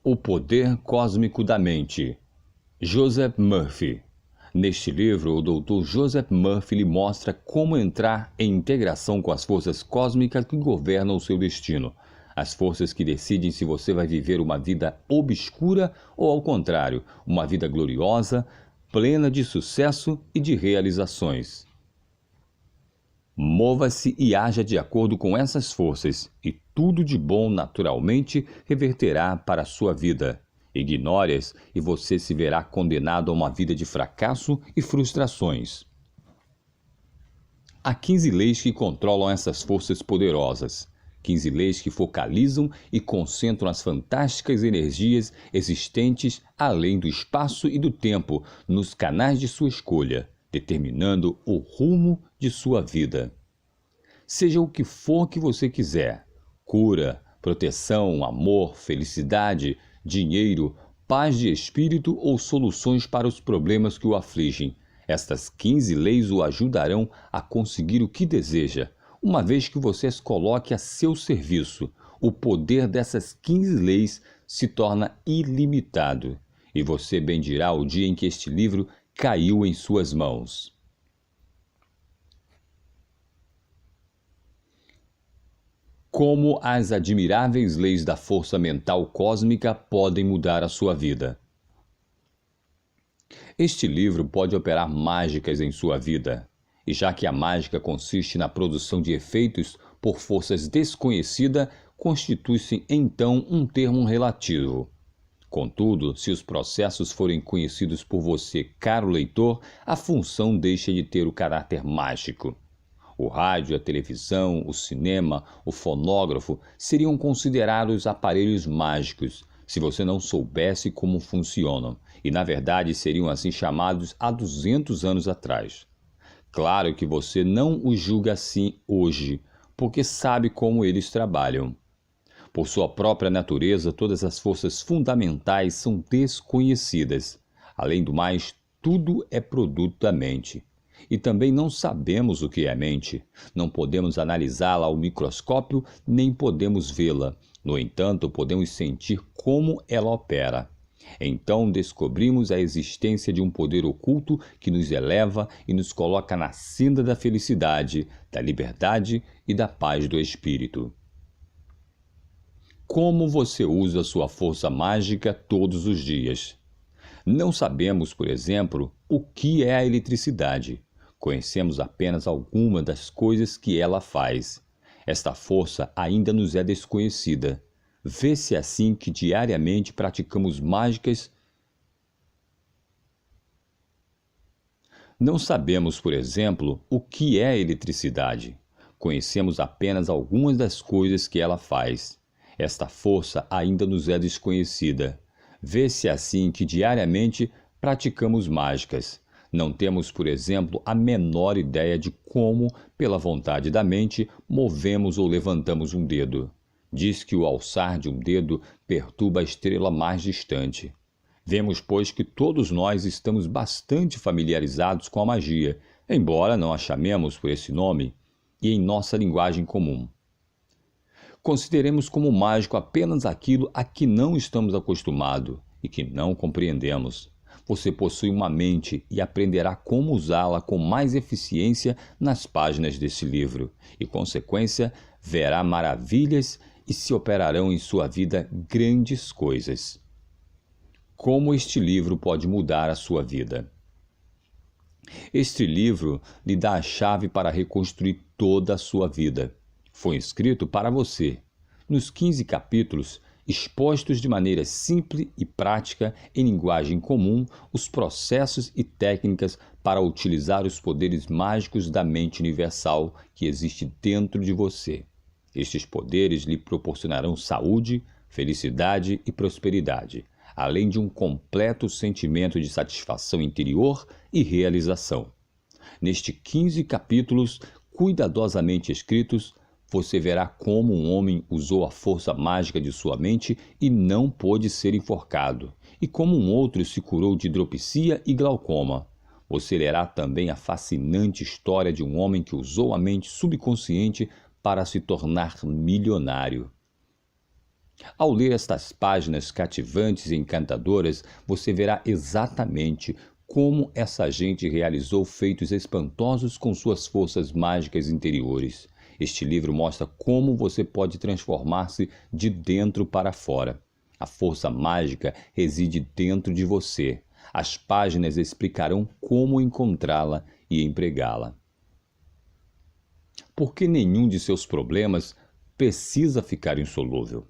O Poder Cósmico da Mente, Joseph Murphy. Neste livro, o Dr. Joseph Murphy lhe mostra como entrar em integração com as forças cósmicas que governam o seu destino. As forças que decidem se você vai viver uma vida obscura ou, ao contrário, uma vida gloriosa, plena de sucesso e de realizações. Mova-se e haja de acordo com essas forças, e tudo de bom naturalmente reverterá para a sua vida. Ignore-as e você se verá condenado a uma vida de fracasso e frustrações. Há 15 leis que controlam essas forças poderosas. 15 leis que focalizam e concentram as fantásticas energias existentes além do espaço e do tempo nos canais de sua escolha, determinando o rumo de sua vida. Seja o que for que você quiser: cura, proteção, amor, felicidade, dinheiro, paz de espírito ou soluções para os problemas que o afligem. Estas 15 leis o ajudarão a conseguir o que deseja, uma vez que você as coloque a seu serviço. O poder dessas 15 leis se torna ilimitado, e você bendirá o dia em que este livro caiu em suas mãos. Como as admiráveis leis da força mental cósmica podem mudar a sua vida. Este livro pode operar mágicas em sua vida, e já que a mágica consiste na produção de efeitos por forças desconhecidas, constitui-se então um termo relativo. Contudo, se os processos forem conhecidos por você, caro leitor, a função deixa de ter o caráter mágico. O rádio, a televisão, o cinema, o fonógrafo seriam considerados aparelhos mágicos se você não soubesse como funcionam, e na verdade seriam assim chamados há 200 anos atrás. Claro que você não os julga assim hoje, porque sabe como eles trabalham. Por sua própria natureza, todas as forças fundamentais são desconhecidas. Além do mais, tudo é produto da mente. E também não sabemos o que é a mente. Não podemos analisá-la ao microscópio, nem podemos vê-la. No entanto, podemos sentir como ela opera. Então descobrimos a existência de um poder oculto que nos eleva e nos coloca na senda da felicidade, da liberdade e da paz do espírito. Como você usa sua força mágica todos os dias? Não sabemos, por exemplo, o que é a eletricidade. Conhecemos apenas algumas das coisas que ela faz. Esta força ainda nos é desconhecida. Vê-se assim que diariamente praticamos mágicas. Não sabemos, por exemplo, o que é a eletricidade. Conhecemos apenas algumas das coisas que ela faz. Esta força ainda nos é desconhecida. Vê-se assim que diariamente praticamos mágicas. Não temos, por exemplo, a menor ideia de como, pela vontade da mente, movemos ou levantamos um dedo. Diz que o alçar de um dedo perturba a estrela mais distante. Vemos, pois, que todos nós estamos bastante familiarizados com a magia, embora não a chamemos por esse nome, e em nossa linguagem comum. Consideremos como mágico apenas aquilo a que não estamos acostumados e que não compreendemos. Você possui uma mente e aprenderá como usá-la com mais eficiência nas páginas desse livro, e, consequência, verá maravilhas e se operarão em sua vida grandes coisas. Como este livro pode mudar a sua vida? Este livro lhe dá a chave para reconstruir toda a sua vida. Foi escrito para você. Nos 15 capítulos, expostos de maneira simples e prática, em linguagem comum, os processos e técnicas para utilizar os poderes mágicos da mente universal que existe dentro de você. Estes poderes lhe proporcionarão saúde, felicidade e prosperidade, além de um completo sentimento de satisfação interior e realização. Nestes 15 capítulos, cuidadosamente escritos, você verá como um homem usou a força mágica de sua mente e não pôde ser enforcado, e como um outro se curou de hidropisia e glaucoma. Você lerá também a fascinante história de um homem que usou a mente subconsciente para se tornar milionário. Ao ler estas páginas cativantes e encantadoras, você verá exatamente como essa gente realizou feitos espantosos com suas forças mágicas interiores. Este livro mostra como você pode transformar-se de dentro para fora. A força mágica reside dentro de você. As páginas explicarão como encontrá-la e empregá-la. Porque nenhum de seus problemas precisa ficar insolúvel.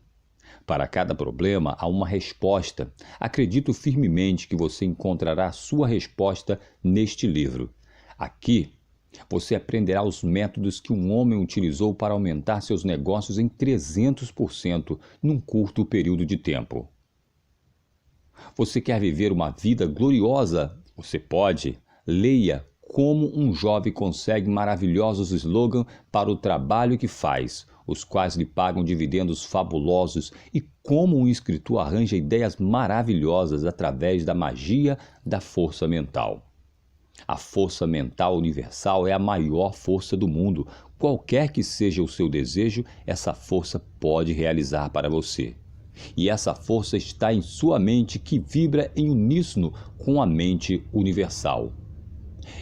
Para cada problema há uma resposta. Acredito firmemente que você encontrará a sua resposta neste livro. Aqui, você aprenderá os métodos que um homem utilizou para aumentar seus negócios em 300% num curto período de tempo. Você quer viver uma vida gloriosa? Você pode. Leia como um jovem consegue maravilhosos slogans para o trabalho que faz, os quais lhe pagam dividendos fabulosos, e como um escritor arranja ideias maravilhosas através da magia da força mental. A força mental universal é a maior força do mundo. Qualquer que seja o seu desejo, essa força pode realizar para você. E essa força está em sua mente, que vibra em uníssono com a mente universal.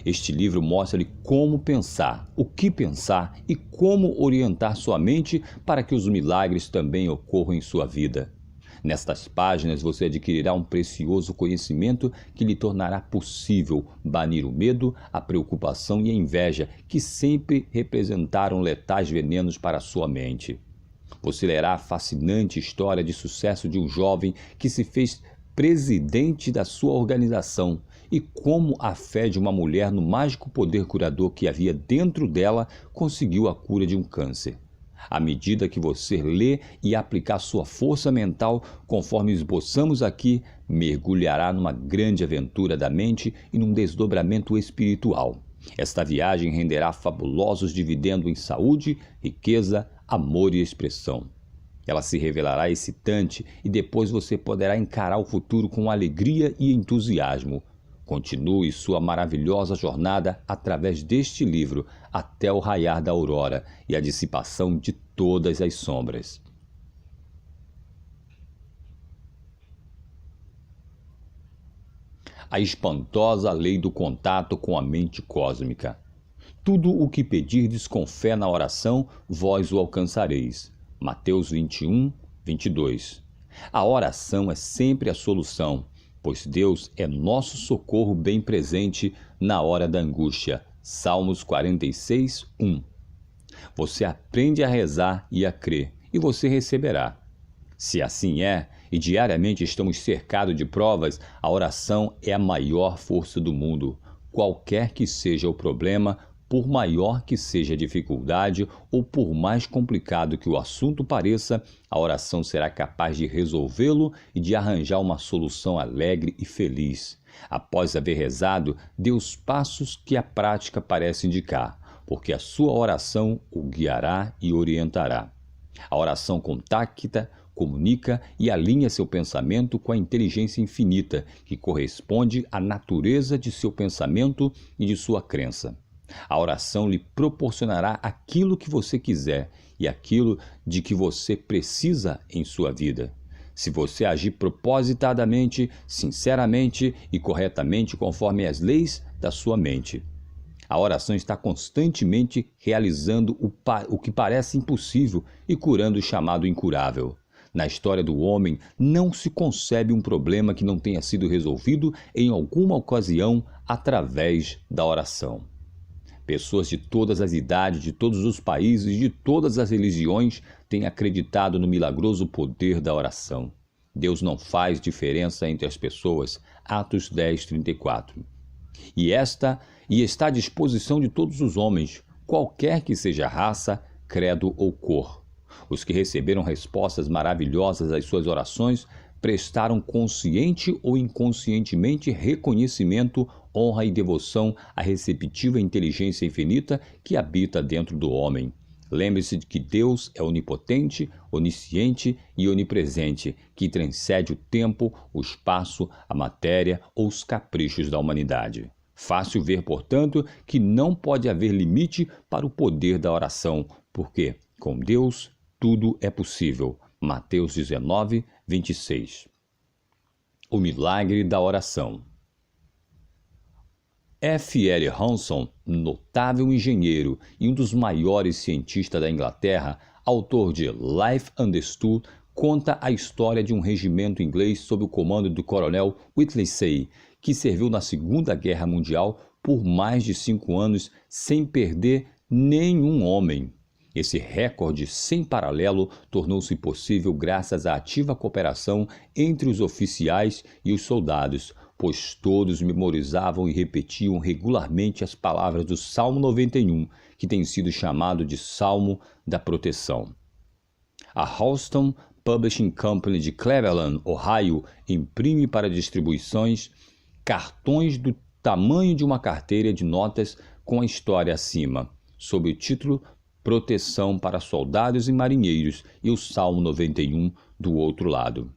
Este livro mostra-lhe como pensar, o que pensar e como orientar sua mente para que os milagres também ocorram em sua vida. Nestas páginas você adquirirá um precioso conhecimento que lhe tornará possível banir o medo, a preocupação e a inveja, que sempre representaram letais venenos para a sua mente. Você lerá a fascinante história de sucesso de um jovem que se fez presidente da sua organização, e como a fé de uma mulher no mágico poder curador que havia dentro dela conseguiu a cura de um câncer. À medida que você lê e aplicar sua força mental, conforme esboçamos aqui, mergulhará numa grande aventura da mente e num desdobramento espiritual. Esta viagem renderá fabulosos dividendos em saúde, riqueza, amor e expressão. Ela se revelará excitante e depois você poderá encarar o futuro com alegria e entusiasmo. Continue sua maravilhosa jornada através deste livro até o raiar da aurora e a dissipação de todas as sombras. A espantosa lei do contato com a mente cósmica. Tudo o que pedirdes com fé na oração, vós o alcançareis. Mateus 21, 22. A oração é sempre a solução, pois Deus é nosso socorro bem presente na hora da angústia. Salmos 46, 1. Você aprende a rezar e a crer, e você receberá. Se assim é, e diariamente estamos cercados de provas, a oração é a maior força do mundo. Qualquer que seja o problema, por maior que seja a dificuldade ou por mais complicado que o assunto pareça, a oração será capaz de resolvê-lo e de arranjar uma solução alegre e feliz. Após haver rezado, dê os passos que a prática parece indicar, porque a sua oração o guiará e orientará. A oração contacta, comunica e alinha seu pensamento com a inteligência infinita, que corresponde à natureza de seu pensamento e de sua crença. A oração lhe proporcionará aquilo que você quiser e aquilo de que você precisa em sua vida. Se você agir propositadamente, sinceramente e corretamente conforme as leis da sua mente. A oração está constantemente realizando o que parece impossível e curando o chamado incurável. Na história do homem, não se concebe um problema que não tenha sido resolvido em alguma ocasião através da oração. Pessoas de todas as idades, de todos os países, de todas as religiões têm acreditado no milagroso poder da oração. Deus não faz diferença entre as pessoas. Atos 10, 34. E está à disposição de todos os homens, qualquer que seja a raça, credo ou cor. Os que receberam respostas maravilhosas às suas orações prestaram consciente ou inconscientemente reconhecimento, honra e devoção à receptiva inteligência infinita que habita dentro do homem. Lembre-se de que Deus é onipotente, onisciente e onipresente, que transcende o tempo, o espaço, a matéria ou os caprichos da humanidade. Fácil ver, portanto, que não pode haver limite para o poder da oração, porque, com Deus, tudo é possível. Mateus 19, 26. O milagre da oração. F. L. Hanson, notável engenheiro e um dos maiores cientistas da Inglaterra, autor de Life Understood, conta a história de um regimento inglês sob o comando do coronel Whittlesey, que serviu na Segunda Guerra Mundial por mais de 5 anos sem perder nenhum homem. Esse recorde sem paralelo tornou-se possível graças à ativa cooperação entre os oficiais e os soldados, pois todos memorizavam e repetiam regularmente as palavras do Salmo 91, que tem sido chamado de Salmo da Proteção. A Houston Publishing Company de Cleveland, Ohio, imprime para distribuições cartões do tamanho de uma carteira de notas com a história acima, sob o título Proteção para Soldados e Marinheiros e o Salmo 91 do outro lado.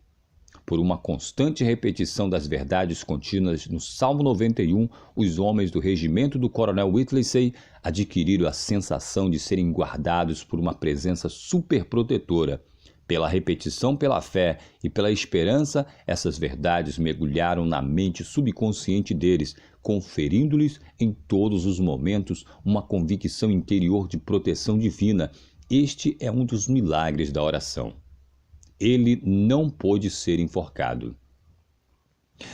Por uma constante repetição das verdades contidas no Salmo 91, os homens do regimento do coronel Whittlesey adquiriram a sensação de serem guardados por uma presença superprotetora. Pela repetição, pela fé e pela esperança, essas verdades mergulharam na mente subconsciente deles, conferindo-lhes em todos os momentos uma convicção interior de proteção divina. Este é um dos milagres da oração. Ele não pôde ser enforcado.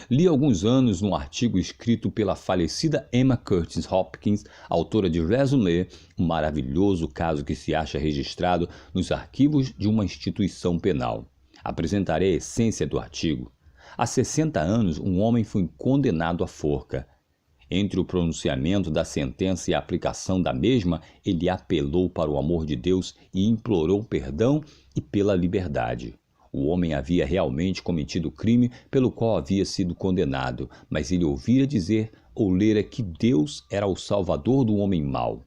Li há alguns anos num artigo escrito pela falecida Emma Curtis Hopkins, autora de Resumé, um maravilhoso caso que se acha registrado nos arquivos de uma instituição penal. Apresentarei a essência do artigo. Há 60 anos, um homem foi condenado à forca. Entre o pronunciamento da sentença e a aplicação da mesma, ele apelou para o amor de Deus e implorou perdão e pela liberdade. O homem havia realmente cometido o crime pelo qual havia sido condenado, mas ele ouvira dizer ou lera que Deus era o salvador do homem mau.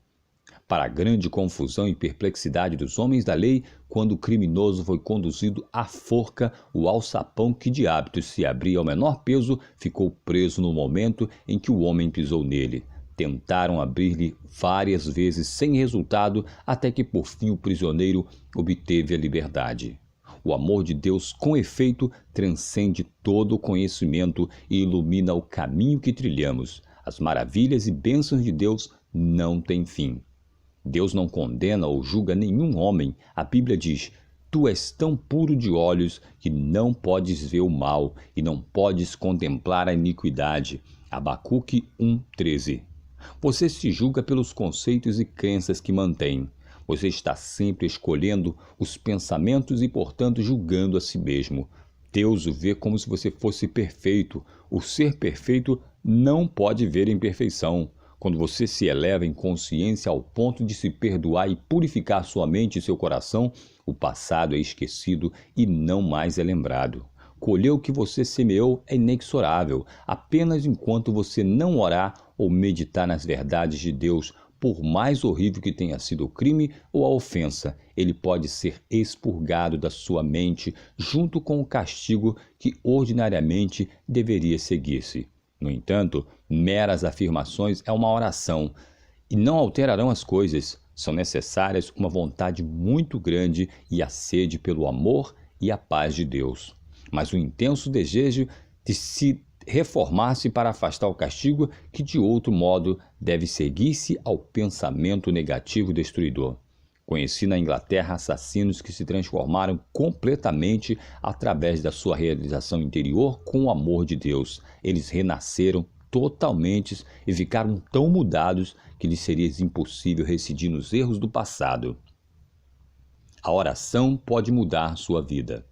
Para a grande confusão e perplexidade dos homens da lei, quando o criminoso foi conduzido à forca, o alçapão que de hábito se abria ao menor peso ficou preso no momento em que o homem pisou nele. Tentaram abrir-lhe várias vezes sem resultado, até que por fim o prisioneiro obteve a liberdade. O amor de Deus, com efeito, transcende todo o conhecimento e ilumina o caminho que trilhamos. As maravilhas e bênçãos de Deus não têm fim. Deus não condena ou julga nenhum homem. A Bíblia diz: Tu és tão puro de olhos que não podes ver o mal e não podes contemplar a iniquidade. Abacuque 1:13. Você se julga pelos conceitos e crenças que mantém. Você está sempre escolhendo os pensamentos e, portanto, julgando a si mesmo. Deus o vê como se você fosse perfeito. O ser perfeito não pode ver imperfeição. Quando você se eleva em consciência ao ponto de se perdoar e purificar sua mente e seu coração, o passado é esquecido e não mais é lembrado. Colher o que você semeou é inexorável. Apenas enquanto você não orar ou meditar nas verdades de Deus, por mais horrível que tenha sido o crime ou a ofensa, ele pode ser expurgado da sua mente junto com o castigo que ordinariamente deveria seguir-se. No entanto, meras afirmações é uma oração e não alterarão as coisas. São necessárias uma vontade muito grande e a sede pelo amor e a paz de Deus. Mas o intenso desejo de se reformar-se para afastar o castigo que de outro modo deve seguir-se ao pensamento negativo e destruidor. Conheci na Inglaterra assassinos que se transformaram completamente através da sua realização interior com o amor de Deus. Eles renasceram totalmente e ficaram tão mudados que lhes seria impossível recidir nos erros do passado. A oração pode mudar sua vida.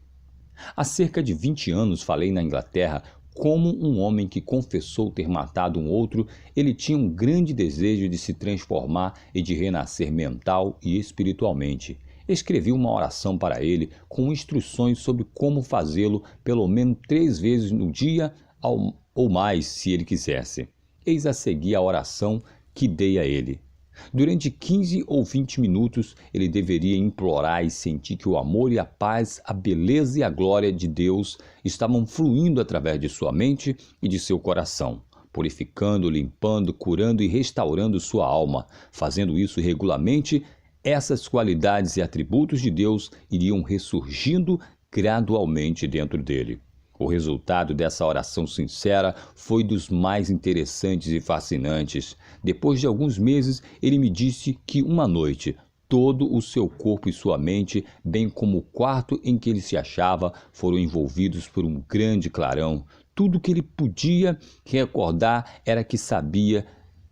Há cerca de 20 anos falei na Inglaterra como um homem que confessou ter matado um outro, ele tinha um grande desejo de se transformar e de renascer mental e espiritualmente. Escrevi uma oração para ele com instruções sobre como fazê-lo pelo menos 3 vezes no dia ou mais, se ele quisesse. Eis a seguir a oração que dei a ele. Durante 15 ou 20 minutos, ele deveria implorar e sentir que o amor e a paz, a beleza e a glória de Deus estavam fluindo através de sua mente e de seu coração, purificando, limpando, curando e restaurando sua alma. Fazendo isso regularmente, essas qualidades e atributos de Deus iriam ressurgindo gradualmente dentro dele. O resultado dessa oração sincera foi dos mais interessantes e fascinantes. Depois de alguns meses, ele me disse que uma noite, todo o seu corpo e sua mente, bem como o quarto em que ele se achava, foram envolvidos por um grande clarão. Tudo que ele podia recordar era que sabia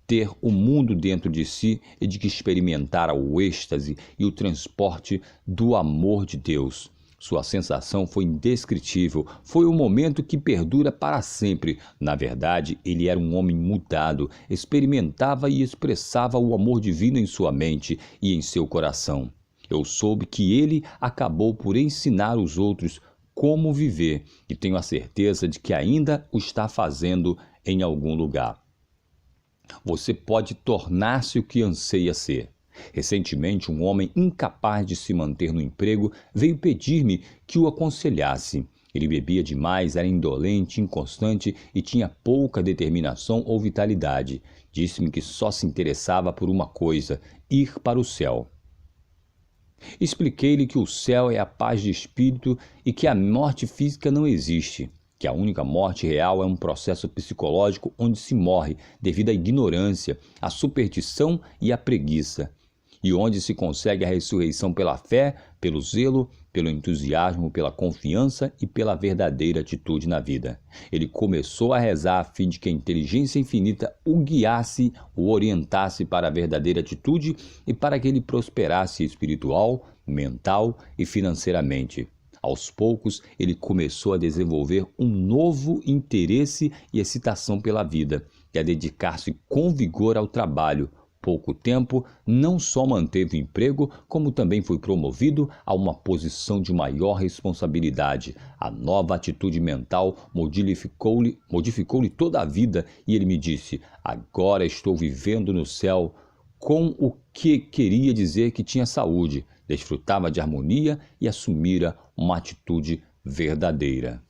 ter o mundo dentro de si e de que experimentara o êxtase e o transporte do amor de Deus. Sua sensação foi indescritível, foi um momento que perdura para sempre. Na verdade, ele era um homem mudado, experimentava e expressava o amor divino em sua mente e em seu coração. Eu soube que ele acabou por ensinar os outros como viver e tenho a certeza de que ainda o está fazendo em algum lugar. Você pode tornar-se o que anseia ser. Recentemente, um homem incapaz de se manter no emprego veio pedir-me que o aconselhasse. Ele bebia demais, era indolente, inconstante e tinha pouca determinação ou vitalidade. Disse-me que só se interessava por uma coisa: ir para o céu. Expliquei-lhe que o céu é a paz de espírito e que a morte física não existe, que a única morte real é um processo psicológico onde se morre devido à ignorância, à superstição e à preguiça, e onde se consegue a ressurreição pela fé, pelo zelo, pelo entusiasmo, pela confiança e pela verdadeira atitude na vida. Ele começou a rezar a fim de que a inteligência infinita o guiasse, o orientasse para a verdadeira atitude e para que ele prosperasse espiritual, mental e financeiramente. Aos poucos, ele começou a desenvolver um novo interesse e excitação pela vida e a dedicar-se com vigor ao trabalho. Pouco tempo, não só manteve o emprego, como também foi promovido a uma posição de maior responsabilidade. A nova atitude mental modificou-lhe toda a vida e ele me disse: agora estou vivendo no céu, com o que queria dizer que tinha saúde, desfrutava de harmonia e assumira uma atitude verdadeira.